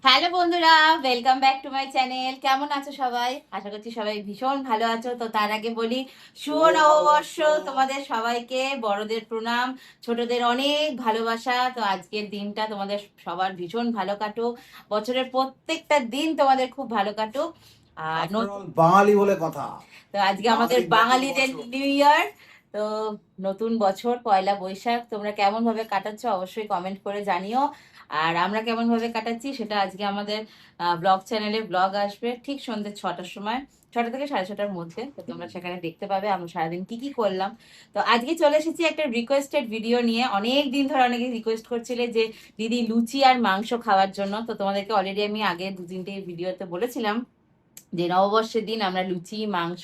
Hello বন্ধুরা, welcome back to my channel. কেমন আছো সবাই? আশা করছি সবাই ভীষণ ভালো আছো। তো তার আগে বলি শুভ নববর্ষ তোমাদের সবাইকে। বড়দের প্রণাম, ছোটদের অনেক ভালোবাসা। তো আজকের দিনটা তোমাদের সবার ভীষণ ভালো কাটুক, বছরের প্রত্যেকটা দিন তোমাদের খুব ভালো কাটুক। আর বাঙালি বলে কথা। তো আজকে আমাদের বাঙালিদের নিউ ইয়ার। তো নতুন বছর পয়লা বৈশাখ তোমরা কেমন ভাবে কাটাচ্ছ অবশ্যই কমেন্ট করে জানিও। আর আমরা কেমন ভাবে কাটাচ্ছি সেটা আজকে আমাদের ব্লগ চ্যানেলে ব্লগ আসবে ঠিক সন্ধ্যে 6টার সময়, 6টা থেকে 6:30টার মধ্যে। তো তোমরা সেখানে দেখতে পাবে আমরা সারাদিন কি কি করলাম। তো আজকে চলে এসেছি একটা রিকোয়েস্টেড ভিডিও নিয়ে। অনেক দিন ধরে অনেকে রিকোয়েস্ট করছিলে যে দিদি লুচি আর মাংস খাওয়ার জন্য। তো তোমাদেরকে অলরেডি আমি আগে 2-3টে ভিডিওতে বলেছিলাম যে নববর্ষের দিন আমরা লুচি মাংস,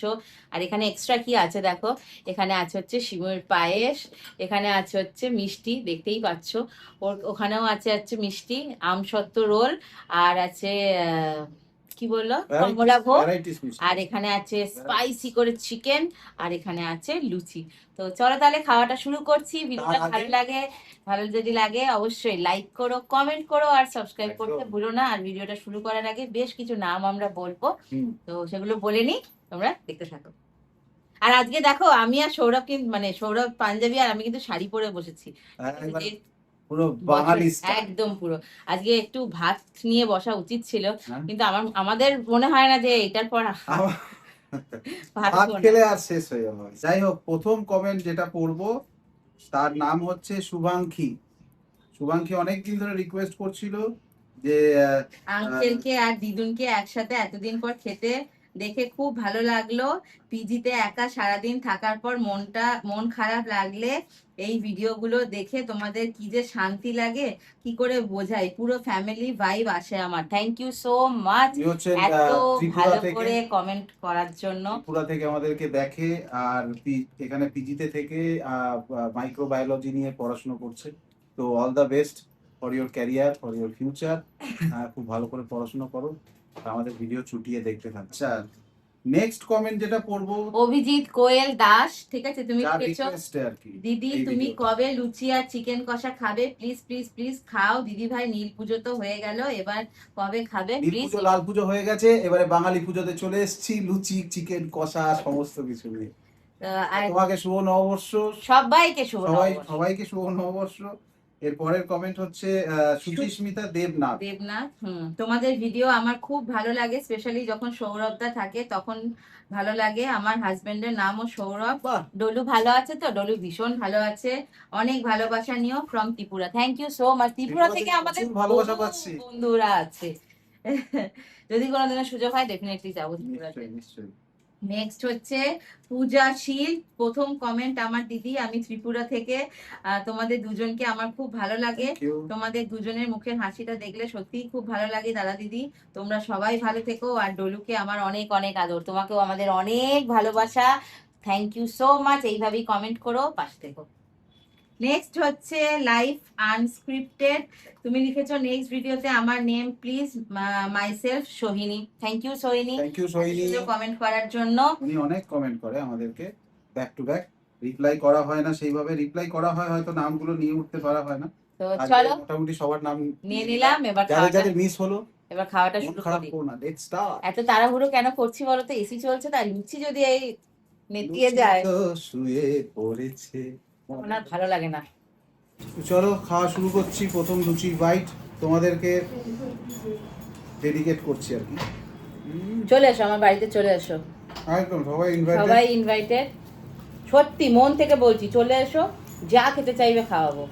আর এখানে এক্সট্রা কি আছে দেখো। এখানে আছে হচ্ছে সিমুর পায়েস, এখানে আছে হচ্ছে মিষ্টি, দেখতেই পাচ্ছ। ওখানেও আছে মিষ্টি, আমসত্ত্ব রোল, আর আছে কি বললো কমলা ভোগ, আর এখানে আছে স্পাইসি করে চিকেন, আর এখানে আছে লুচি। তো চলো তাহলে খাওয়াটা শুরু করছি। ভিডিওটা ভালো যদি লাগে অবশ্যই লাইক করো, কমেন্ট করো আর সাবস্ক্রাইব করতে ভুলো না। আর ভিডিওটা শুরু করার আগে বেশ কিছু নাম আমরা বলবো, তো সেগুলো বলে নি, তোমরা দেখতে থাকো। আর আজকে দেখো আমি আর সৌরভ কিন্তু মানে সৌরভ পাঞ্জাবি আর আমি কিন্তু শাড়ি পরে বসেছি, পুরো বাঙালি একদম পুরো। আজকে একটু ভাত নিয়ে বসা উচিত ছিল, কিন্তু আমাদের মনে হয় না যে এটার পর ভাত খেলে আর শেষ হয়ে যাবে। যাই হোক, প্রথম কমেন্ট যেটা পড়বো তার নাম হচ্ছে শুভাঙ্ক্ষী। শুভাঙ্ক্ষী অনেকদিন ধরে রিকোয়েস্ট করছিল যে আঙ্কেলকে আর দিদুনকে একসাথে এতদিন পর খেতে দেখে খুব ভালো লাগলো। পিজিতে একা সারাদিন থাকার পর মন খারাপ লাগলে এই ভিডিওগুলো দেখে তোমাদের কি যে শান্তি লাগে কি করে বোঝাই, পুরো ফ্যামিলি ভাইব আসে আমার। থ্যাংক ইউ সো মাচ এত ভালো করে কমেন্ট করার জন্য। ত্রিপুরা থেকে আমাদেরকে দেখে, আর এখানে পিজিতে থেকে মাইক্রোবায়োলজি নিয়ে পড়াশোনা করছে। তো all the best for your career, for your future. খুব ভালো করে পড়াশোনা করো, আমাদের ভিডিও ছুটিয়ে দেখতে থাকো। আচ্ছা, নেক্সট কমেন্ট যেটা পড়বো অভিজিৎ কোয়েল দাস। ঠিক আছে, তুমি লিখেছো দিদি এই তুমি ভিডিওটা। কবে লুচি আর চিকেন কষা খাবে? প্লিজ প্লিজ প্লিজ খাও দিদি ভাই। নীল পুজো তো হয়ে গেল, এবার কবে খাবে নীল প্লিজ? পুজো লাল পুজো হয়ে গেছে, এবারে বাঙালি পুজোতে চলে এসেছি, লুচি চিকেন কষা সমস্ত কিছু নিয়ে। তোমাকে শুভ নববর্ষ। সবাইকে শুভ নববর্ষ। সবাইকে শুভ নববর্ষ। এর পরের কমেন্ট হচ্ছে সুচিস্মিতা দেবনাথ। তোমাদের ভিডিও আমার খুব ভালো লাগে, স্পেশালি যখন সৌরভদা থাকে তখন ভালো লাগে। আমার হাজবেন্ডের নামও সৌরভ। ডলু ভালো আছে তো? ডলু ভীষণ ভালো আছে। অনেক ভালোবাসা নিও from Tripura. Thank you so much. Tripura থেকে আমাদের ভালোবাসা পাচ্ছি, বন্ধুরা আছে। যদি কোনোদিনের সুযোগ হয় ডেফিনেটলি যাবো ত্রিপুরাতে। নিশ্চয়ই। নেক্সট হচ্ছে পূজা শীল। প্রথম কমেন্ট আমার দিদি, আমি ত্রিপুরা থেকে। তোমাদের দুজনকে আমার খুব ভালো লাগে। তোমাদের দুজনের মুখের হাসিটা দেখলে সত্যিই খুব ভালো লাগে দাদা দিদি। তোমরা সবাই ভালো থেকো। আর ডলুকে আমার অনেক অনেক আদর, তোমাকেও আমাদের অনেক ভালোবাসা। Thank you so much. এইভাবেই কমেন্ট করো, পাশে থেকো। নেক্সট হচ্ছে লাইফ আনস্ক্রিপ্টেড। তুমি লিখেছো নেক্সট ভিডিওতে আমার name please myself Sohini. Thank you Sohini, comment করার জন্য। উনি অনেক কমেন্ট করে আমাদেরকে ব্যাক টু ব্যাক, রিপ্লাই করা হয় না সেইভাবে। রিপ্লাই করা হয়, হয়তো নামগুলো নিয়ে উঠতে পারা হয় না। তো চলো মোটামুটি সবার নাম নিয়ে নিলাম। এবার যাদের মিস হলো, এবার খাওয়াটা শুরু করি। Let's start. এত তাড়াহুড়ো কেন করছি বলো তো? এসি চলছে, তাই লুচি যদি এই নেতিয়ে যায় শুয়ে পড়েছে, আমার ভালো লাগে না। চলো খাওয়া শুরু করছি। প্রথম লুচির বাইট তোমাদেরকে ডেডিকেট করছি আর কি। চলে এসো আমার বাড়িতে, চলে এসো। একদম সবাই ইনভাইটেড। সত্যি মন থেকে বলছি, চলে এসো, যা খেতে চাইবে খাওয়াবো।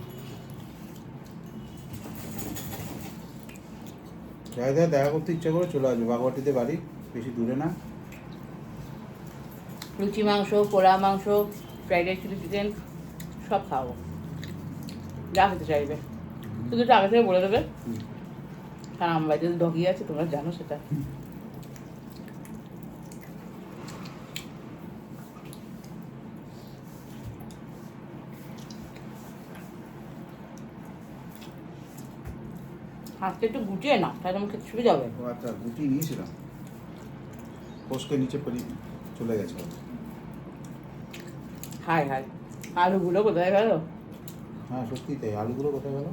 জায়গায় দেখা করতে ইচ্ছা করে চলে আসবে, বাগবাটিতে বাড়ি, বেশি দূরে না। লুচি মাংস, পোড়া মাংস, ফ্রাইড রাইস, চিলি চিকেন সব খাওয়াবো, যা খেতে চাইবে। শুধু আগে থেকে বলে দেবে, কারণ আমার বাড়িতে ডগি আছে, তোমরা জানো সেটা। হাতটা একটু গুটিয়ে না, তাহলে আমার খেতে সুবিধা হবে। আচ্ছা, গুটিয়ে নিয়েছিলাম, পোস্টের নিচে চলে গেছে। হাই হাই, আলুগুলো কোথায় গেল? হ্যাঁ সত্যি তাই, আলুগুলো কোথায় গেল?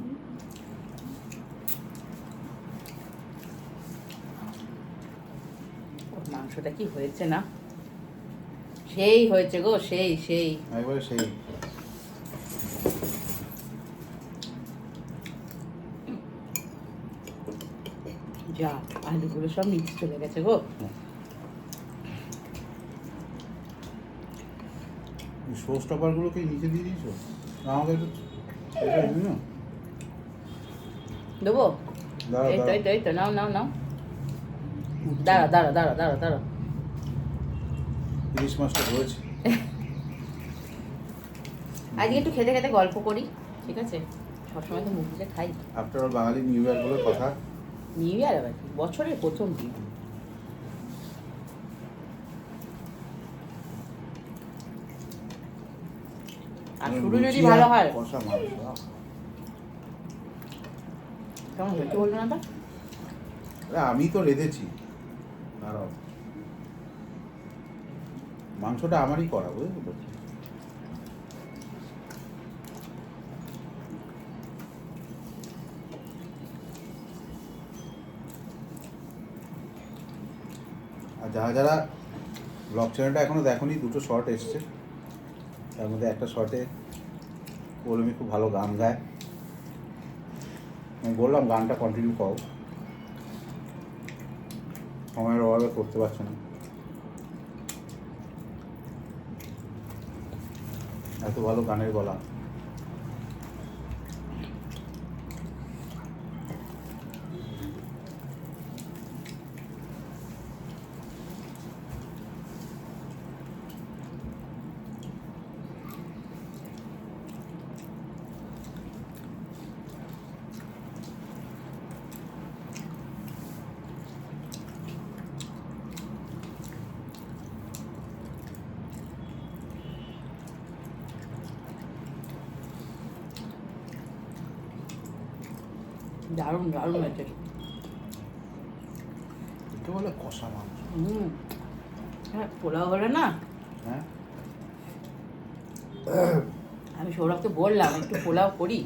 মাংসটা কি হয়েছে না, সেই হয়েছে গো, সেই সেই। একবারে সেই। যা, আলুগুলো সব নিচে চলে গেছে গো। শো স্টপারগুলো কি নিচে দিয়ে দিয়েছো? আমাকে একটু এটা দিবি না? দেবো? দাঁড়াও এই তো দাঁড়াও। এই তো এই তো, নাও নাও নাও। দাঁড়া দাঁড়া দাঁড়া দাঁড়া দাঁড়া। ইলিশ মাছটা হয়েছে। আজকে একটু খেতে খেতে গল্প করি, ঠিক আছে? সবসময় তো মুখ বুঝে খাই। আফটার অল বাঙালি নিউ ইয়ার বলে কথা। নিউ ইয়ার আবার কি? বছরের প্রথম দিন। আর শুরু যদি ভালো হয়। কষা মাংস। কেমন হয়েছে বলবে না তো? আরে আমি তো রেঁধেছি। দাঁড়াও, মাংসটা আমারই করা, বুঝলি তো? আর যারা যারা ব্লগ চ্যানেলটা এখনো দেখোনি, দুটো শর্ট এসছে। তার মধ্যে একটা শর্টে পৌলমি খুব ভালো গান গায়। আমি বললাম গানটা কন্টিনিউ করো, সময়ের অভাবে করতে পারছে না। এত ভালো গানের গলা। দারুণ দারুণ হয়েছে। একে বলে কষা মাংস। হ্যাঁ, পোলাও হলে না, হ্যাঁ, আমি সৌরভকে বললাম একটু পোলাও করি,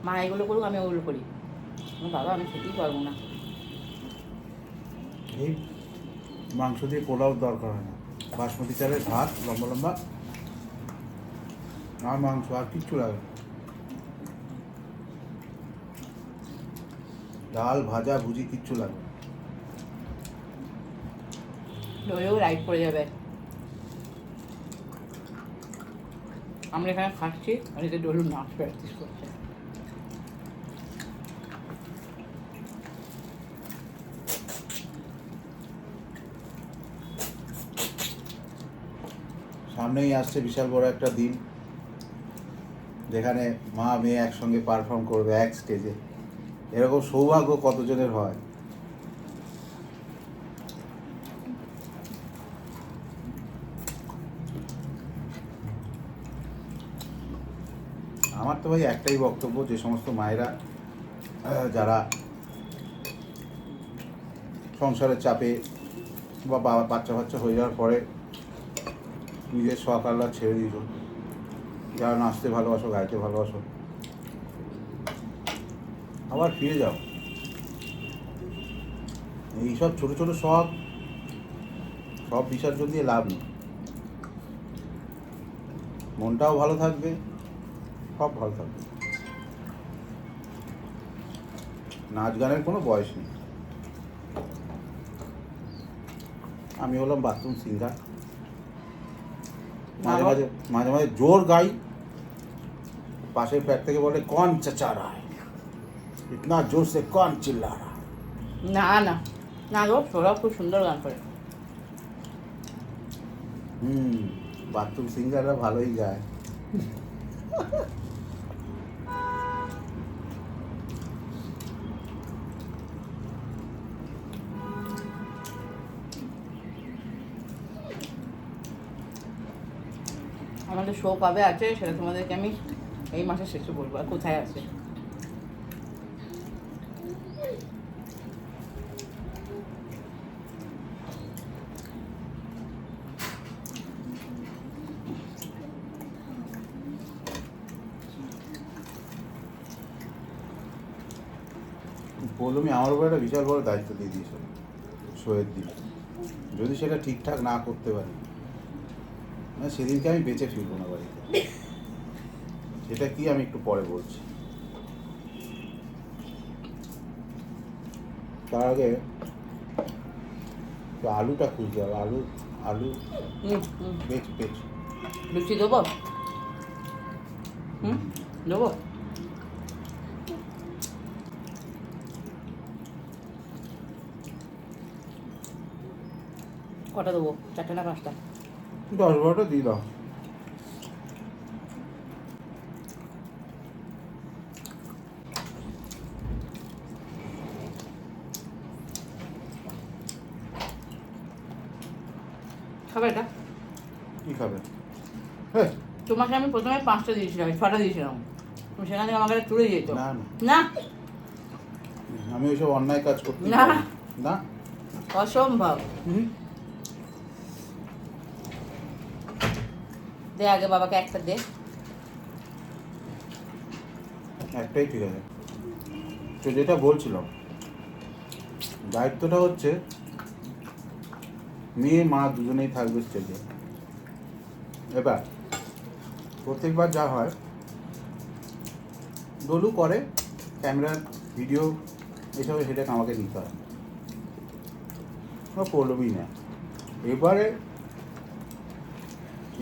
মা এগুলো করুক আমি ওগুলো করি। বাবা আমি খেতেই পারবো না। এই মাংস দিয়ে পোলাও দরকার হয় না। বাসমতি চালের ভাত লম্বা লম্বা, আর মাংস, আর কিচ্ছু লাগে না। ডাল ভাজা ভুজি কিচ্ছু লাগে না। দইও রাইট করে যাবে। আমরা এখানে খাচ্ছি আর এতে ডলু নাচ প্র্যাকটিস করছে। সামনেই আসছে বিশাল বড় একটা দিন, যেখানে মা মেয়ে একসঙ্গে পারফর্ম করবে এক স্টেজে। এরকম সৌভাগ্য কতজনের হয়? আমার তো ভাই একটাই বক্তব্য, যে সমস্ত মায়েরা যারা সংসারের চাপে বা বাচ্চা বাচ্চা হয়ে যাওয়ার পরে নিজের শখ আহ্লাদ ছেড়ে দিল, যারা নাচতে ভালোবাসো, গাইতে ভালোবাসো, আবার ফিরে যাও। এইসব ছোট ছোট শখ, সব বিসর্জন দিয়ে লাভ নেই। মনটাও ভালো থাকবে, সব ভালো থাকবে। নাচ গানের কোনো বয়স নেই। আমি হলাম বাথরুম সিঙ্গার। মাঝে মাঝে মাঝে মাঝে জোর গাই, পাশের ফ্ল্যাট থেকে বলে কন চেঁচা রা হ্যায়, ইতনা জোর সে কন চিল্লা রা। না না না গো, সৌরভ খুব সুন্দর গান করে। বাথরুম সিঙ্গাররা ভালোই গায়। আমাদের শো কবে আছে সেটা তোমাদেরকে আমি এই মাসের শেষে বলবো, আর কোথায় আছে। পৌলমি আমার উপর একটা বিশাল বড় দায়িত্ব দিয়ে দিয়েছিল। শোয়ের দিন, যদি সেটা ঠিকঠাক না করতে পারি না সেদিনকে আমি বেঁচে ফিরবো না বাড়িতে। সেটা কি আমি একটু পরে বলছি। তার আগে তো আলুটা খুঁজতে হবে। আলু আলু বেচ বেচ লুচি দেবো? দেবো? কটা দেবো? 4টা না 5টা? 10-12টা দিয়ে দাও। খাবে এটা? কি খাবে? হ্যাঁ তোমাকে আমি প্রথমে 5টা দিয়েছিলাম, 6টা দিয়েছিলাম, তুমি সেখান থেকে আমাকে তুলে দিয়েছ। না না, না, আমি ওইসব অন্যায় কাজ করতে না। পারি না। অসম্ভব। দে আগে বাবাকে একটা দে। একটাই ঠিক আছে। তো যেটা বলছিলাম, দায়িত্বটা হচ্ছে মেয়ে মা দুজনেই থাকবে স্টেজে। এবার প্রত্যেকবার যা হয়, ডলু করে ক্যামেরা ভিডিও এসবের হেডেক আমাকে নিতে হয়, করলবই না। এবারে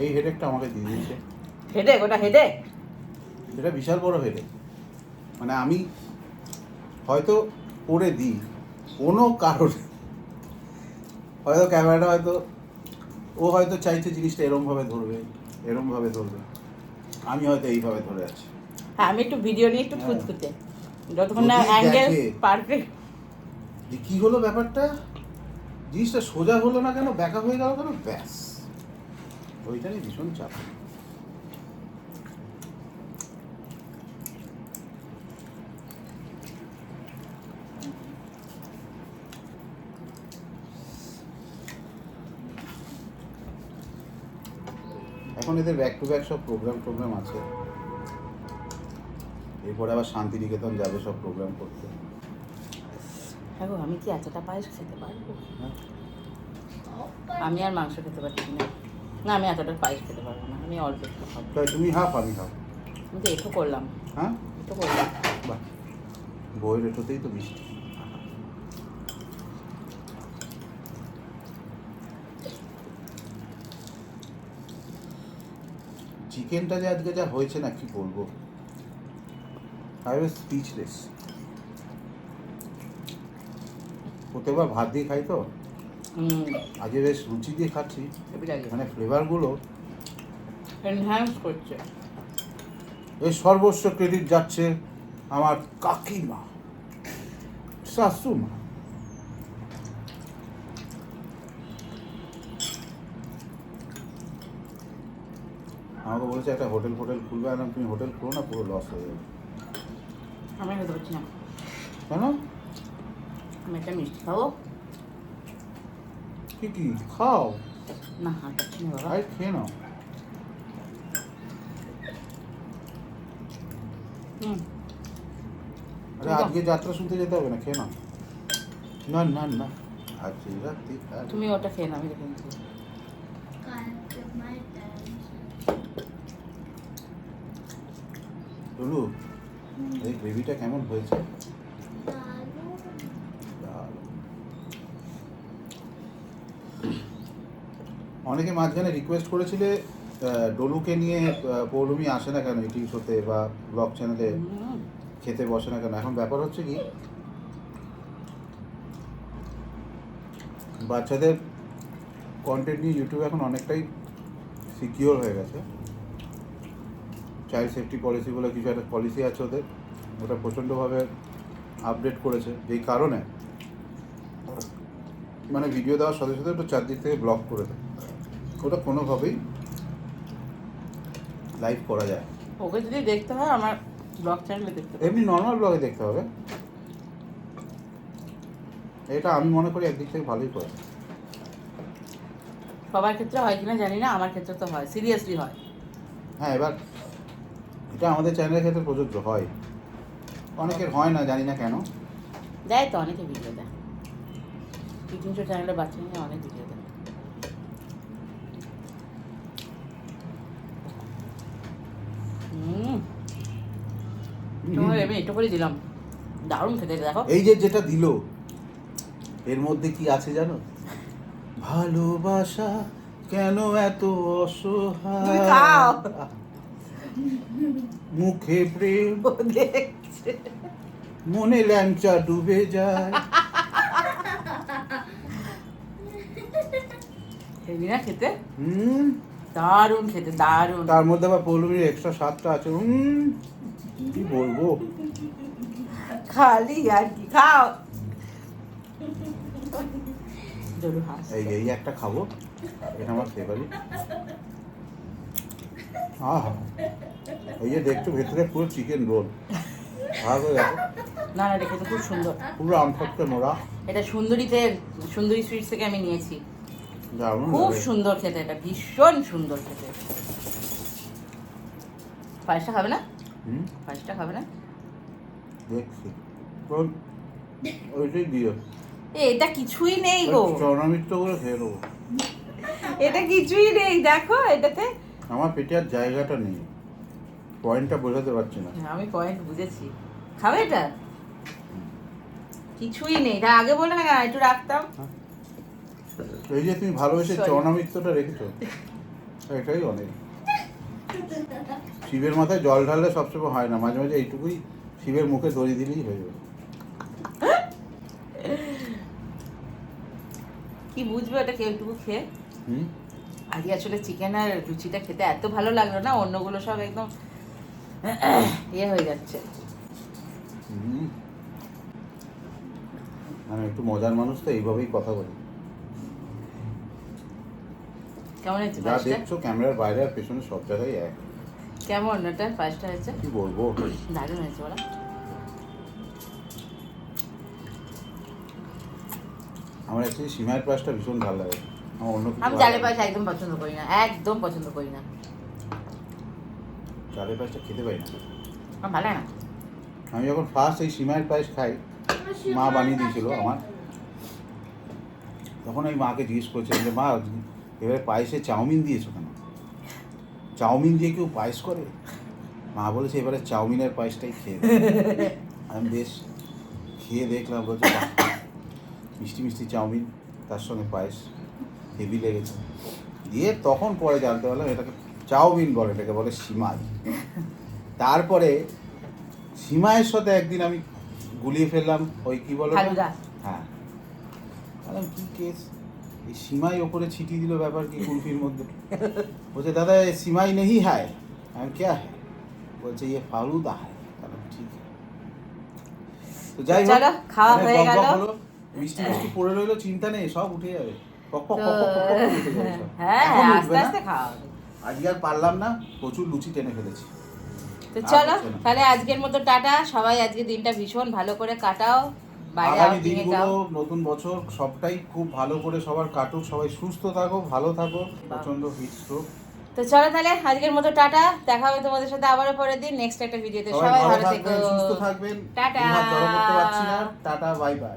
এই হেডেকটা আমাকে দিয়ে দিয়েছে। হেডে ওটা হেডে এটা বিশাল বড় হেডেক। মানে আমি হয়তো করে দিই কোনো কারণে, হয়তো ক্যামেরাটা হয়তো ও হয়তো চাইছে জিনিসটা এরমভাবে ধরবে, এরমভাবে ধরবে, আমি হয়তো এইভাবে ধরে আছি। হ্যাঁ, আমি একটু ভিডিও নিয়ে একটু খুঁতখুঁতে, যতক্ষণ না যদি অ্যাঙ্গেল দেখে পারফেক্ট। যে কি হলো ব্যাপারটা, জিনিসটা সোজা হলো না কেন, ব্যাকা হয়ে গেল কেন, ব্যাস ওইটা নিয়ে ভীষণ চাপ। এখন এদের ব্যাক টু ব্যাক সব প্রোগ্রাম আছে। এরপরে আবার শান্তিনিকেতন যাবে সব প্রোগ্রাম করতে। হ্যাঁ গো, আমি কি এতটা পায়েস খেতে পারবো? হ্যাঁ? আমি আর মাংস খেতে পারছি না। না, আমি এতটা পায়েস খেতে পারবো না, আমি অল্প একটু খাবো। তাই তুমি হাফ আমি হাফ। আমি তো একটু করলাম, হ্যাঁ একটু করলাম। বাহ, বইয়ের এটোতেই তো মিষ্টি। চিকেনটা যে আজকে যা হয়েছে না, কি বলবো, আই ওয়াজ স্পিচলেস। প্রত্যেকবার ভাত দিয়ে খাই তো, আজকে বেশ রুচি দিয়ে খাচ্ছি, মানে ফ্লেভারগুলো। এনহ্যান্স করছে। এর সর্বস্ব ক্রেডিট যাচ্ছে আমার কাকিমা, শাশুমা। আমাকে বলেছে একটা হোটেল খুলবে, আর তুমি হোটেল খুলো না, পুরো লস হয়ে যাবে। আমি খেতে পারছি না। কেন? আমি একটা মিষ্টি খাবো। কি খাও? না, আর পাচ্ছি না বাবা। আরে খেয়ে নাও। আরে আজকে যাত্রা শুনতে যেতে হবে না, খেয়ে নাও। না না না, আজ রাত্রি তুমি ওটা খেয়ে নাও, আমি রেখে নিচ্ছি। বলু, এই গ্রেভিটা কেমন হয়েছে? অনেকে মাঝখানে রিকোয়েস্ট করেছিলে ডলুকে নিয়ে পৌলমি আসে না কেন ইউটিউব শোতে বা ব্লগ চ্যানেলে খেতে বসে না কেন। এখন ব্যাপার হচ্ছে কি, বাচ্চাদের কন্টেন্ট নিয়ে ইউটিউব এখন অনেকটাই সিকিওর হয়ে গেছে। চাইল্ড সেফটি পলিসি বলে কিছু একটা পলিসি আছে ওদের, ওটা প্রচণ্ডভাবে আপডেট করেছে, যেই কারণে মানে ভিডিও দেওয়ার সাথে সাথে ওটা চারদিক থেকে ব্লক করে দেয়, ওটা কোনোভাবেই লাইভ করা যায়। ওকে যদি দেখতে হয় আমার ব্লগ চ্যানেলে দেখতে হবে। এমনি নর্মাল ব্লগে দেখতে হবে। এটা আমি মনে করি একদিক থেকে ভালোই করে। সবার ক্ষেত্রে হয় কিনা জানি না, আমার ক্ষেত্রে তো হয়, সিরিয়াসলি হয়। হ্যাঁ, এবার এটা আমাদের চ্যানেলের ক্ষেত্রে প্রযোজ্য হয়, অনেকের হয় না, জানি না কেন। দেয় তো, অনেকে ভিডিও দেয়। টিটিনশো চ্যানেলের বাচ্চা নিয়ে অনেক ভিডিও দেয়। তোমার আমি একটু করে দিলাম, দারুণ খেতে দেখো। এই যে যেটা দিল এর মধ্যে কি আছে জানো? ভালোবাসা কেন এত তুমি খাও। অসহায়, মুখে প্রেম ও দেখছে। মনে ল্যাংচা ডুবে যায়। হেবি না খেতে, হুম, দারুণ খেতে, দারুণ। তার মধ্যে আবার পৌলমীর এক্সট্রা স্বাদটা আছে। কি বলবো, খালি আর কি, খাও। জরু হাসছে। এই একটা খাবো, এটা আমার ফেভারিট। এই যে দেখছো ভেতরে পুরো চিকেন রোল, ভালো দেখো, না না, এটা খেতে খুব সুন্দর। পুরো আমসত্ত্বে মোড়া, এটা সুন্দরী সুইটস থেকে আমি নিয়েছি। দারুণ খুব লাগে। সুন্দর খেতে, এটা ভীষণ সুন্দর খেতে। পায়েসটা খাবে না? হুম, পায়েসটা খাবে না? দেখছি কোন ওইটাই দিও, এটা কিছুই নেই গো, চরণামিত্র করে খেয়ে নেবো। এটা কিছুই নেই দেখো এটাতে। আমার পেটে আর জায়গাটা নেই, পয়েন্টটা বোঝাতে পারছি না। আমি পয়েন্ট বুঝেছি, খাবে এটা? কিছুই নেই, এটা আগে বলে না কেন, একটু রাখতাম। এই যে তুমি ভালোবেসে Sorry. চরণামিত্রটা রেখেছো, এটাই অনেক। শিবের মাথায় জল ঢাললে সবসময় হয় না, মাঝে মাঝে এইটুকুই শিবের মুখে দড়ি দিলেই হয়ে যাবে। কি বুঝবে এটা কেউ একটু খেয়ে। হুম, আজকে আসলে চিকেন আর লুচিটা খেতে এত ভালো লাগলো না, অন্যগুলো সব একদম ইয়ে হয়ে যাচ্ছে। হুম, আমি একটু মজার মানুষ তো, এইভাবেই কথা বলি। কেমন হয়েছে যা পায়েসটা? দেখছো ক্যামেরার বাইরে আর পেছনে সব জায়গায় এক। কেমন এটা পায়েসটা হয়েছে? কি বলবো, দারুণ হয়েছে বলা। আমার অ্যাকচুয়ালি সিমাইয়ের পায়েসটা ভীষণ ভালো লাগে। আমার অন্য কিছু আমি ভালো চালের লাগে পায়েস না। একদম পছন্দ করি না, একদম পছন্দ করি না। চালের পায়েসটা খেতে পারি না। আমার ভালো লাগে না। আমি যখন ফার্স্ট এই সিমাইয়ের পায়েস খাই, মা বানিয়ে দিয়েছিল আমার, তখন আমি মাকে জিজ্ঞেস করেছিলাম যে মা, এবারে পায়েসে চাউমিন দিয়েছো কেন? চাউমিন দিয়ে কেউ পায়েস করে? মা বলেছে এবারে চাউমিনের পায়েসটাই খেয়ে দে। আমি বেশ খেয়ে দেখলাম, বলছে বাহ, মিষ্টি মিষ্টি চাউমিন, তার সঙ্গে পায়েস, হেভি লেগেছে। দিয়ে তখন পরে জানতে পারলাম এটাকে চাউমিন বলে, এটাকে বলে সিমাই। তারপরে সিমাইয়ের সাথে একদিন আমি গুলিয়ে ফেললাম ওই কি বলো না? ফালুদা। হ্যাঁ, বললাম কি কেস, এই সিমাই ওপরে ছিটিয়ে দিল, ব্যাপার কি কুলফির মধ্যে? বলছে দাদা ये সিমাই नहीं है। আমি क्या है? বলছে ये ফালুদা है। বললাম, ঠিক আছে। তো যাই হোক, চলো, খাওয়া অনেক হয়ে বক বক গেল। হলো, মিষ্টি মিষ্টি পড়ে রইলো, চিন্তা নেই, সব উঠে যাবে। পক পক তো পক পক পক পক করে উঠে যাবে সব। হ্যাঁ, এখন উঠবে আস্তে না। আস্তে খাওয়া হবে। আজকে আর পারলাম না, প্রচুর লুচি টেনে ফেলেছি। তো আর চলো হচ্ছে না। তাহলে আজকের মতো টাটা, সবাই আজকে দিনটা ভীষণ ভালো করে কাটাও, বাইরে আগামী আউটিং এ দিনগুলো, যাও। নতুন বছর সবটাই খুব ভালো করে সবার কাটুক, সবাই সুস্থ থাকো, ভালো থাকো, প্রচন্ড হিট স্ট্রোক। তো চলো তাহলে আজকের মতো টাটা, দেখা হবে তোমাদের সাথে আবারও পরের দিন নেক্সট একটা ভিডিওতে। সবাই সবাই ভালো ভালো থেকো, থাকবেন, সুস্থ থাকবেন। টাটা। জড়ো করতে পারছি না, টাটা, বাই বাই।